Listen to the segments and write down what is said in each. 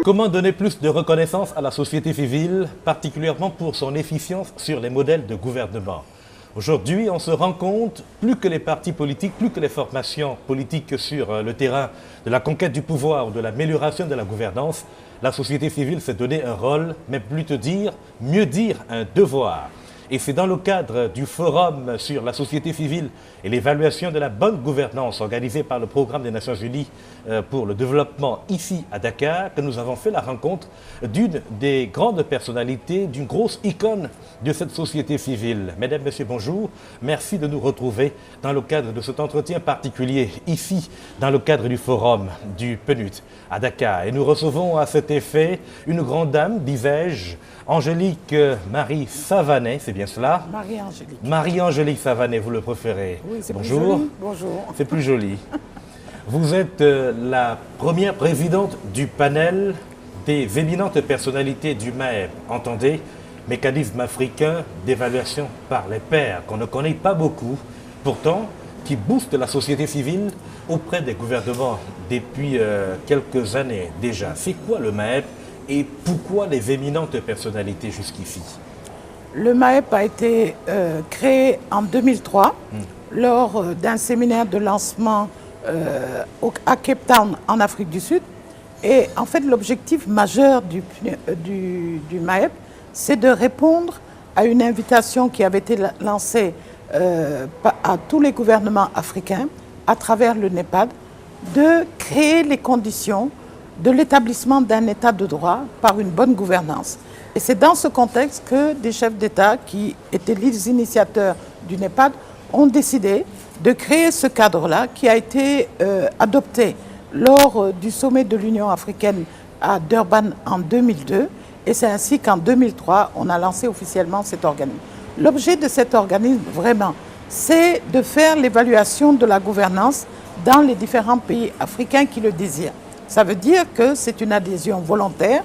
Comment donner plus de reconnaissance à la société civile, particulièrement pour son efficience sur les modèles de gouvernement? Aujourd'hui, on se rend compte, plus que les partis politiques, plus que les formations politiques sur le terrain de la conquête du pouvoir ou de l'amélioration de la gouvernance, la société civile s'est donné un rôle, mais mieux dire un devoir. Et c'est dans le cadre du forum sur la société civile et l'évaluation de la bonne gouvernance organisé par le Programme des Nations Unies pour le développement ici à Dakar que nous avons fait la rencontre d'une des grandes personnalités, d'une grosse icône de cette société civile. Mesdames, Messieurs, bonjour. Merci de nous retrouver dans le cadre de cet entretien particulier ici, dans le cadre du forum du PNUD à Dakar. Et nous recevons à cet effet une grande dame, disais-je, Angélique Marie Savanet, c'est bien cela? Marie-Angélique. Marie-Angélique Savanet, vous le préférez. Oui, c'est bonjour. Plus joli. Bonjour. C'est plus joli. Vous êtes la première présidente du panel des éminentes personnalités du MAEP. Entendez, mécanisme africain d'évaluation par les pairs, qu'on ne connaît pas beaucoup, pourtant qui booste la société civile auprès des gouvernements depuis quelques années déjà. C'est quoi le MAEP et pourquoi les éminentes personnalités jusqu'ici? Le MAEP a été créé en 2003 lors d'un séminaire de lancement à Cape Town en Afrique du Sud. Et en fait, l'objectif majeur du MAEP, c'est de répondre à une invitation qui avait été lancée à tous les gouvernements africains à travers le NEPAD de créer les conditions de l'établissement d'un état de droit par une bonne gouvernance. Et c'est dans ce contexte que des chefs d'État qui étaient les initiateurs du NEPAD ont décidé de créer ce cadre-là qui a été adopté lors du sommet de l'Union africaine à Durban en 2002. Et c'est ainsi qu'en 2003, on a lancé officiellement cet organisme. L'objet de cet organisme, vraiment, c'est de faire l'évaluation de la gouvernance dans les différents pays africains qui le désirent. Ça veut dire que c'est une adhésion volontaire.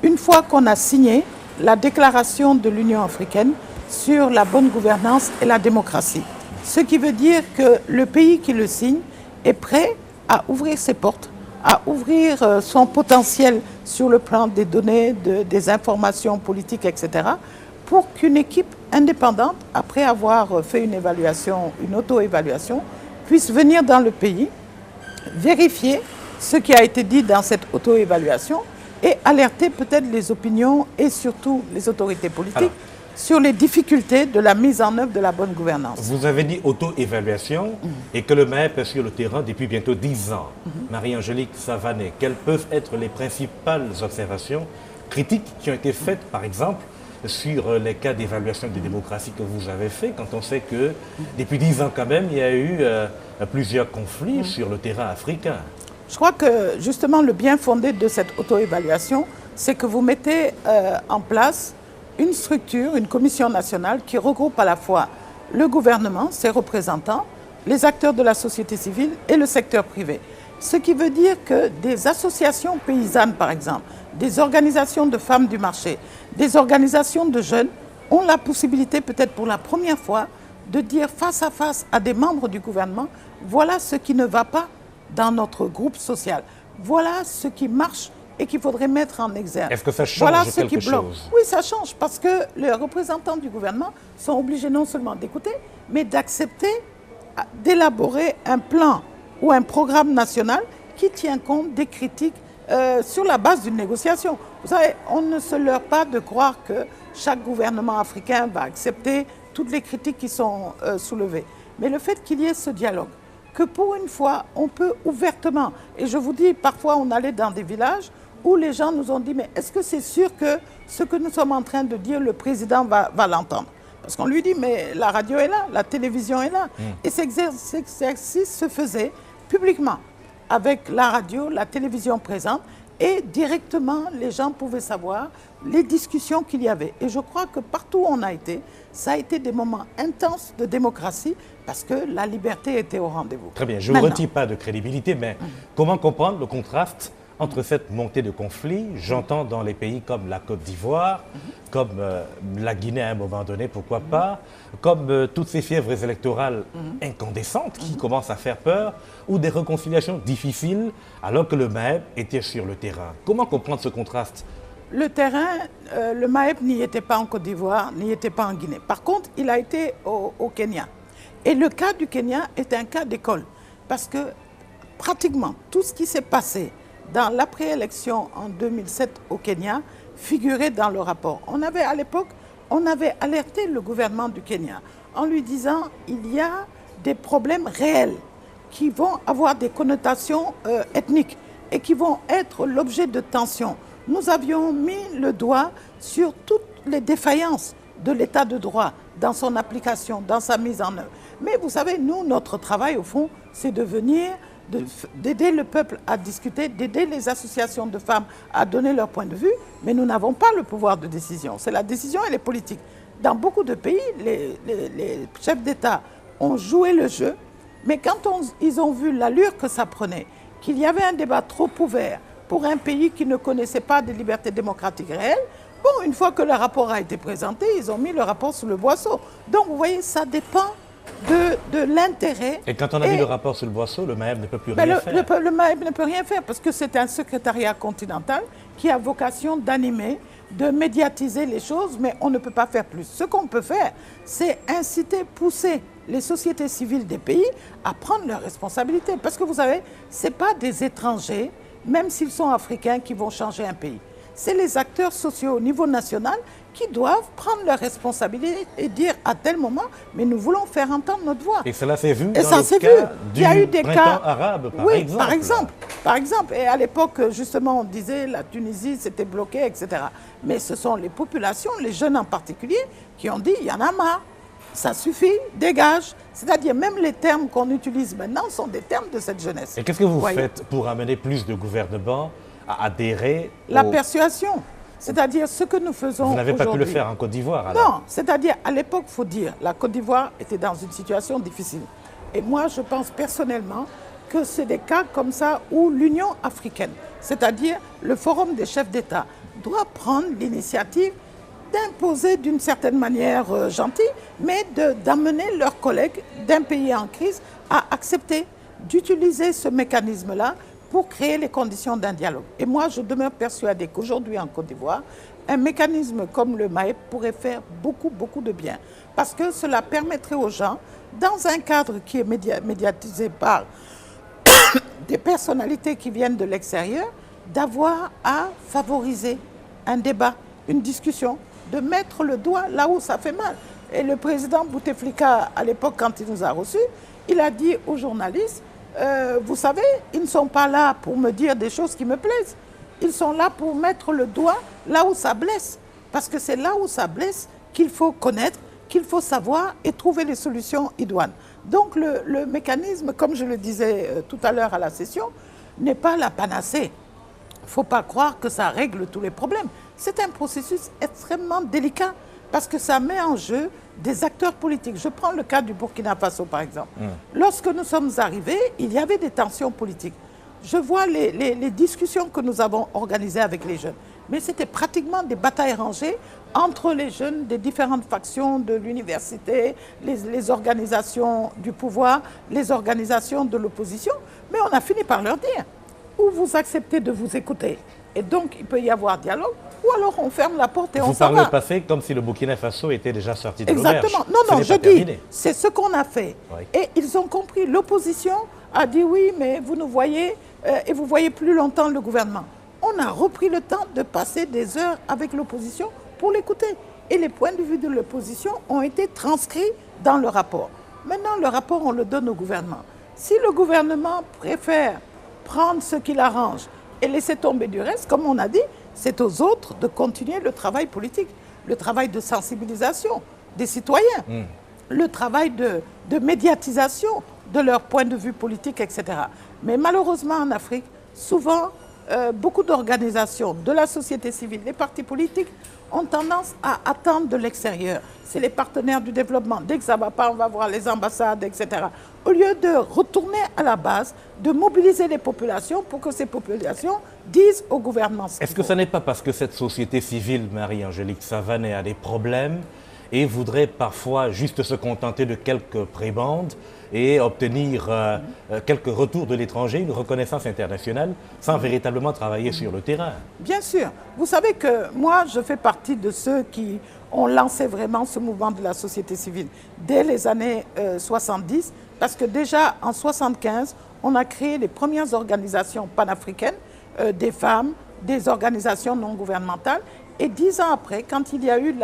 Une fois qu'on a signé la déclaration de l'Union africaine sur la bonne gouvernance et la démocratie. Ce qui veut dire que le pays qui le signe est prêt à ouvrir ses portes, à ouvrir son potentiel sur le plan des données, des informations politiques, etc., pour qu'une équipe indépendante, après avoir fait une évaluation, une auto-évaluation, puisse venir dans le pays, vérifier ce qui a été dit dans cette auto-évaluation et alerter peut-être les opinions et surtout les autorités politiques sur les difficultés de la mise en œuvre de la bonne gouvernance. Vous avez dit auto-évaluation et que le MAEP est sur le terrain depuis bientôt 10 ans. Marie-Angélique Savanet, quelles peuvent être les principales observations critiques qui ont été faites, par exemple, sur les cas d'évaluation de démocratie que vous avez fait, quand on sait que depuis 10 ans quand même, il y a eu plusieurs conflits sur le terrain africain? Je crois que justement le bien fondé de cette auto-évaluation, c'est que vous mettez en place une structure, une commission nationale qui regroupe à la fois le gouvernement, ses représentants, les acteurs de la société civile et le secteur privé. Ce qui veut dire que des associations paysannes, par exemple, des organisations de femmes du marché, des organisations de jeunes ont la possibilité peut-être pour la première fois de dire face à face à des membres du gouvernement, voilà ce qui ne va pas dans notre groupe social. Voilà ce qui marche et qu'il faudrait mettre en exergue. Est-ce que ça change voilà ce quelque qui bloque. chose? Oui, ça change parce que les représentants du gouvernement sont obligés non seulement d'écouter, mais d'accepter d'élaborer un plan ou un programme national qui tient compte des critiques sur la base d'une négociation. Vous savez, on ne se leurre pas de croire que chaque gouvernement africain va accepter toutes les critiques qui sont soulevées. Mais le fait qu'il y ait ce dialogue, que pour une fois, on peut ouvertement, et je vous dis, parfois on allait dans des villages où les gens nous ont dit, mais est-ce que c'est sûr que ce que nous sommes en train de dire, le président va l'entendre? Parce qu'on lui dit, mais la radio est là, la télévision est là. Et cet exercice se faisait publiquement, avec la radio, la télévision présente, et directement, les gens pouvaient savoir les discussions qu'il y avait. Et je crois que partout où on a été, ça a été des moments intenses de démocratie parce que la liberté était au rendez-vous. Très bien, je ne vous retire pas de crédibilité, mais comment comprendre le contraste entre cette montée de conflits, j'entends dans les pays comme la Côte d'Ivoire, comme la Guinée à un moment donné, pourquoi pas, comme toutes ces fièvres électorales incandescentes qui commencent à faire peur, ou des réconciliations difficiles alors que le MAEP était sur le terrain. Comment comprendre ce contraste? Le terrain, le MAEP n'y était pas en Côte d'Ivoire, n'y était pas en Guinée. Par contre, il a été au Kenya. Et le cas du Kenya est un cas d'école. Parce que pratiquement tout ce qui s'est passé dans l'après-élection en 2007 au Kenya figurait dans le rapport. À l'époque, on avait alerté le gouvernement du Kenya en lui disant il y a des problèmes réels qui vont avoir des connotations ethniques et qui vont être l'objet de tensions. Nous avions mis le doigt sur toutes les défaillances de l'état de droit dans son application, dans sa mise en œuvre. Mais vous savez, nous, notre travail, au fond, c'est d'aider le peuple à discuter, d'aider les associations de femmes à donner leur point de vue, mais nous n'avons pas le pouvoir de décision. C'est la décision et les politiques. Dans beaucoup de pays, les chefs d'État ont joué le jeu, mais quand ils ont vu l'allure que ça prenait, qu'il y avait un débat trop ouvert pour un pays qui ne connaissait pas de liberté démocratique réelle, bon, une fois que le rapport a été présenté, ils ont mis le rapport sous le boisseau. Donc, vous voyez, ça dépend de l'intérêt. Et quand on a mis le rapport sur le boisseau, le MAEP ne peut plus rien faire. Le MAEP ne peut rien faire parce que c'est un secrétariat continental qui a vocation d'animer, de médiatiser les choses, mais on ne peut pas faire plus. Ce qu'on peut faire, c'est inciter, pousser les sociétés civiles des pays à prendre leurs responsabilités. Parce que vous savez, ce n'est pas des étrangers, même s'ils sont africains, qui vont changer un pays. C'est les acteurs sociaux au niveau national qui doivent prendre leurs responsabilités et dire à tel moment, mais nous voulons faire entendre notre voix. Et cela s'est vu et dans ça le cas du printemps arabe, par oui, exemple. Par exemple. Et à l'époque, justement, on disait la Tunisie s'était bloquée, etc. Mais ce sont les populations, les jeunes en particulier, qui ont dit, il y en a marre, ça suffit, dégage. C'est-à-dire, même les termes qu'on utilise maintenant sont des termes de cette jeunesse. Et qu'est-ce que vous faites pour amener plus de gouvernements à adhérer La persuasion. C'est-à-dire ce que nous faisons aujourd'hui. Vous n'avez pas pu le faire en Côte d'Ivoire, alors? Non, c'est-à-dire à l'époque, il faut dire, la Côte d'Ivoire était dans une situation difficile. Et moi, je pense personnellement que c'est des cas comme ça où l'Union africaine, c'est-à-dire le Forum des chefs d'État, doit prendre l'initiative d'imposer d'une certaine manière gentille, mais d'amener leurs collègues d'un pays en crise à accepter d'utiliser ce mécanisme-là pour créer les conditions d'un dialogue. Et moi, je demeure persuadée qu'aujourd'hui en Côte d'Ivoire, un mécanisme comme le MAEP pourrait faire beaucoup, beaucoup de bien. Parce que cela permettrait aux gens, dans un cadre qui est médiatisé par des personnalités qui viennent de l'extérieur, d'avoir à favoriser un débat, une discussion, de mettre le doigt là où ça fait mal. Et le président Bouteflika, à l'époque, quand il nous a reçus, il a dit aux journalistes, vous savez, ils ne sont pas là pour me dire des choses qui me plaisent. Ils sont là pour mettre le doigt là où ça blesse. Parce que c'est là où ça blesse qu'il faut connaître, qu'il faut savoir et trouver les solutions idoines. Donc le mécanisme, comme je le disais tout à l'heure à la session, n'est pas la panacée. Il ne faut pas croire que ça règle tous les problèmes. C'est un processus extrêmement délicat parce que ça met en jeu des acteurs politiques. Je prends le cas du Burkina Faso, par exemple. Lorsque nous sommes arrivés, il y avait des tensions politiques. Je vois les discussions que nous avons organisées avec les jeunes. Mais c'était pratiquement des batailles rangées entre les jeunes des différentes factions de l'université, les organisations du pouvoir, les organisations de l'opposition. Mais on a fini par leur dire, ou vous acceptez de vous écouter, et donc il peut y avoir dialogue, ou alors on ferme la porte et on s'en va. Vous parlez au passé comme si le Burkina Faso était déjà sorti de l'auberge. Exactement. Non, je dis, c'est ce qu'on a fait. Oui. Et ils ont compris. L'opposition a dit oui, mais vous nous voyez, et vous voyez plus longtemps le gouvernement. On a repris le temps de passer des heures avec l'opposition pour l'écouter. Et les points de vue de l'opposition ont été transcrits dans le rapport. Maintenant, le rapport, on le donne au gouvernement. Si le gouvernement préfère prendre ce qui l'arrange et laisser tomber du reste, comme on a dit, c'est aux autres de continuer le travail politique, le travail de sensibilisation des citoyens, le travail de médiatisation de leur point de vue politique, etc. Mais malheureusement, en Afrique, souvent, beaucoup d'organisations de la société civile, les partis politiques, ont tendance à attendre de l'extérieur. C'est les partenaires du développement. Dès que ça ne va pas, on va voir les ambassades, etc. Au lieu de retourner à la base, de mobiliser les populations pour que ces populations disent au gouvernement. Est-ce que ce n'est pas parce que cette société civile, Marie-Angélique Savané, a des problèmes et voudrait parfois juste se contenter de quelques prébendes et obtenir quelques retours de l'étranger, une reconnaissance internationale, sans véritablement travailler sur le terrain? Bien sûr. Vous savez que moi, je fais partie de ceux qui ont lancé vraiment ce mouvement de la société civile dès les années 70, parce que déjà en 75, on a créé les premières organisations panafricaines, des femmes, des organisations non gouvernementales. Et 10 ans après, quand il y a eu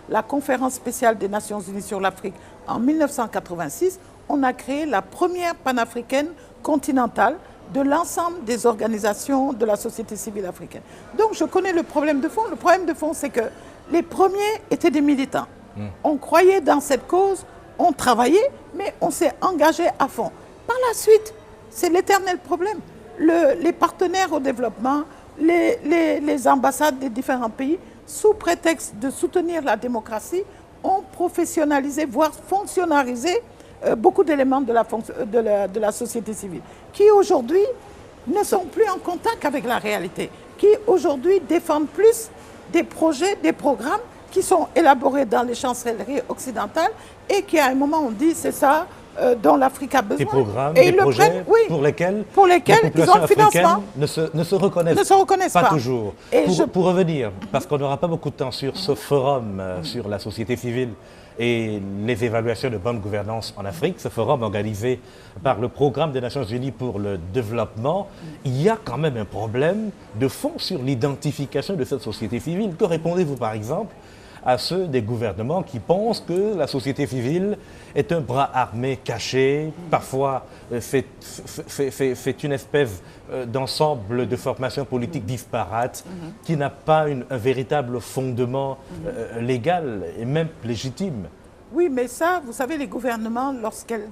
la conférence spéciale des Nations Unies sur l'Afrique en 1986, on a créé la première panafricaine continentale de l'ensemble des organisations de la société civile africaine. Donc je connais le problème de fond. Le problème de fond, c'est que les premiers étaient des militants. On croyait dans cette cause, on travaillait, mais on s'est engagé à fond. Par la suite, c'est l'éternel problème. Les partenaires au développement, les ambassades des différents pays, sous prétexte de soutenir la démocratie, ont professionnalisé, voire fonctionnalisé beaucoup d'éléments de la société civile, qui aujourd'hui ne sont plus en contact avec la réalité, qui aujourd'hui défendent plus des projets, des programmes qui sont élaborés dans les chancelleries occidentales et qui à un moment on dit c'est ça dont l'Afrique a besoin. Des programmes, des projets oui, pour lesquels ils ont le financement. Ne se reconnaissent pas toujours. Pour revenir, parce qu'on n'aura pas beaucoup de temps sur ce forum sur la société civile et les évaluations de bonne gouvernance en Afrique, ce forum organisé par le Programme des Nations Unies pour le développement, il y a quand même un problème de fond sur l'identification de cette société civile. Que répondez-vous par exemple à ceux des gouvernements qui pensent que la société civile est un bras armé caché, parfois fait une espèce d'ensemble de formations politiques disparates, qui n'a pas un véritable fondement légal et même légitime? Oui, mais ça, vous savez, les gouvernements,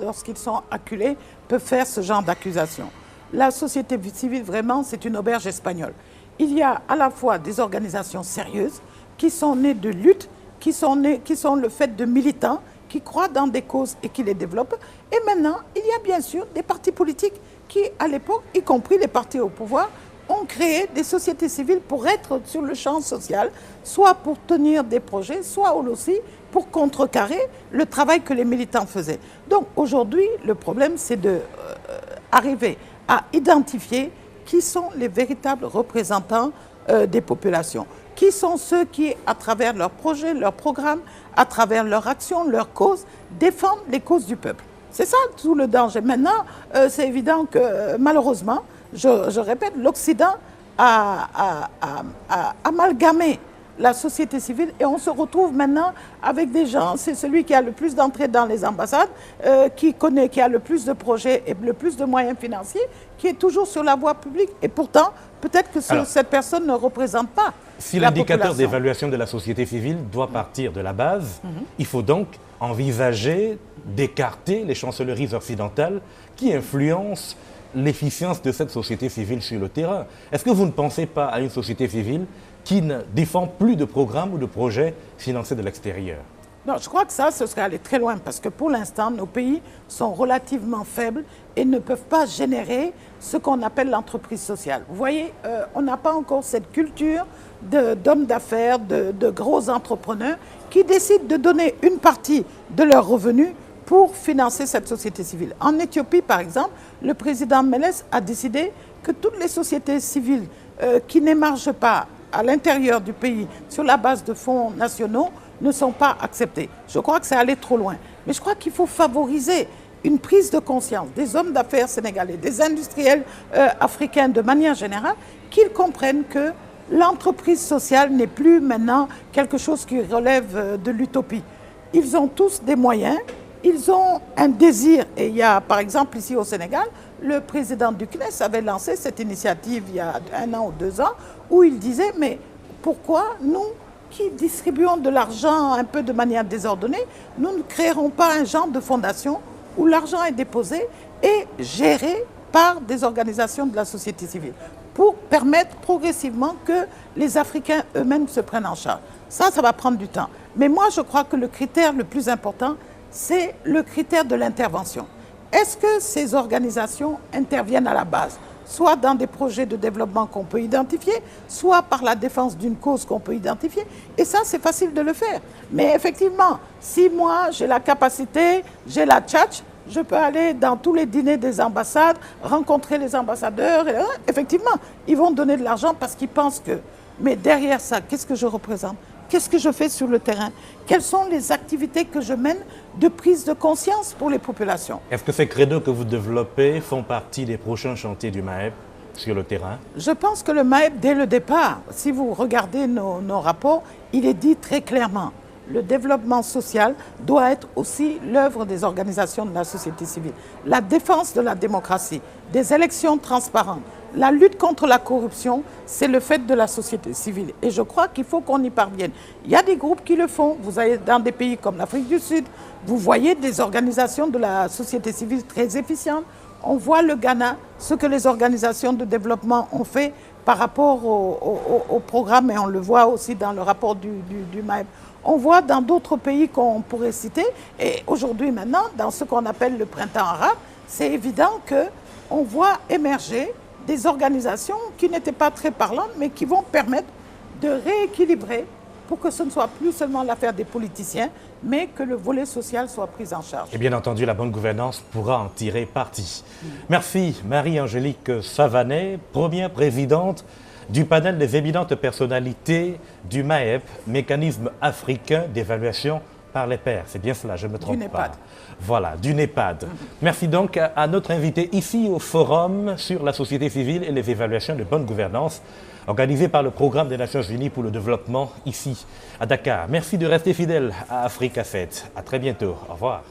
lorsqu'ils sont acculés, peuvent faire ce genre d'accusation. La société civile, vraiment, c'est une auberge espagnole. Il y a à la fois des organisations sérieuses, qui sont nées de luttes, qui sont le fait de militants, qui croient dans des causes et qui les développent. Et maintenant, il y a bien sûr des partis politiques qui, à l'époque, y compris les partis au pouvoir, ont créé des sociétés civiles pour être sur le champ social, soit pour tenir des projets, soit aussi pour contrecarrer le travail que les militants faisaient. Donc aujourd'hui, le problème, c'est d'arriver à identifier qui sont les véritables représentants des populations. Qui sont ceux qui, à travers leurs projets, leurs programmes, à travers leurs actions, leurs causes, défendent les causes du peuple. C'est ça tout le danger. Maintenant, c'est évident que malheureusement, je répète, l'Occident a amalgamé la société civile et on se retrouve maintenant avec des gens, c'est celui qui a le plus d'entrées dans les ambassades, qui a le plus de projets et le plus de moyens financiers, qui est toujours sur la voie publique. Et pourtant, peut-être que cette personne ne représente pas si l'indicateur d'évaluation de la société civile doit partir de la base, il faut donc envisager d'écarter les chancelleries occidentales qui influencent l'efficience de cette société civile sur le terrain. Est-ce que vous ne pensez pas à une société civile qui ne défend plus de programmes ou de projets financés de l'extérieur? Non, je crois que ça, ce serait aller très loin parce que pour l'instant, nos pays sont relativement faibles et ne peuvent pas générer ce qu'on appelle l'entreprise sociale. Vous voyez, on n'a pas encore cette culture d'hommes d'affaires, de gros entrepreneurs qui décident de donner une partie de leurs revenus pour financer cette société civile. En Éthiopie, par exemple, le président Meles a décidé que toutes les sociétés civiles qui n'émargent pas à l'intérieur du pays sur la base de fonds nationaux ne sont pas acceptés. Je crois que c'est aller trop loin. Mais je crois qu'il faut favoriser une prise de conscience des hommes d'affaires sénégalais, des industriels africains de manière générale, qu'ils comprennent que l'entreprise sociale n'est plus maintenant quelque chose qui relève de l'utopie. Ils ont tous des moyens, ils ont un désir. Et il y a, par exemple, ici au Sénégal, le président du CNES avait lancé cette initiative il y a 1 an ou 2 ans, où il disait, mais pourquoi nous, qui distribuons de l'argent un peu de manière désordonnée, nous ne créerons pas un genre de fondation où l'argent est déposé et géré par des organisations de la société civile. pour permettre progressivement que les Africains eux-mêmes se prennent en charge. Ça va prendre du temps. Mais moi, je crois que le critère le plus important, c'est le critère de l'intervention. Est-ce que ces organisations interviennent à la base, soit dans des projets de développement qu'on peut identifier, soit par la défense d'une cause qu'on peut identifier? Et ça, c'est facile de le faire. Mais effectivement, si moi, j'ai la capacité, j'ai la tchatch, je peux aller dans tous les dîners des ambassades, rencontrer les ambassadeurs. Et, effectivement, ils vont donner de l'argent parce qu'ils pensent que... Mais derrière ça, qu'est-ce que je représente? Qu'est-ce que je fais sur le terrain? Quelles sont les activités que je mène de prise de conscience pour les populations? Est-ce que ces credos que vous développez font partie des prochains chantiers du MAEP sur le terrain? Je pense que le MAEP, dès le départ, si vous regardez nos rapports, il est dit très clairement, le développement social doit être aussi l'œuvre des organisations de la société civile. La défense de la démocratie, des élections transparentes, la lutte contre la corruption, c'est le fait de la société civile. Et je crois qu'il faut qu'on y parvienne. Il y a des groupes qui le font. Vous avez dans des pays comme l'Afrique du Sud, vous voyez des organisations de la société civile très efficientes. On voit le Ghana, ce que les organisations de développement ont fait par rapport au programme, et on le voit aussi dans le rapport du MAEP. On voit dans d'autres pays qu'on pourrait citer, et aujourd'hui maintenant, dans ce qu'on appelle le printemps arabe, c'est évident qu'on voit émerger des organisations qui n'étaient pas très parlantes, mais qui vont permettre de rééquilibrer pour que ce ne soit plus seulement l'affaire des politiciens, mais que le volet social soit pris en charge. Et bien entendu, la bonne gouvernance pourra en tirer parti. Merci Marie-Angélique Savanet, première présidente du panel des éminentes personnalités du MAEP, Mécanisme africain d'évaluation par les pairs. C'est bien cela, je ne me trompe pas. Voilà, du NEPAD. Merci donc à notre invité ici au Forum sur la société civile et les évaluations de bonne gouvernance, organisé par le Programme des Nations Unies pour le développement ici à Dakar. Merci de rester fidèle à Africa 7. À très bientôt. Au revoir.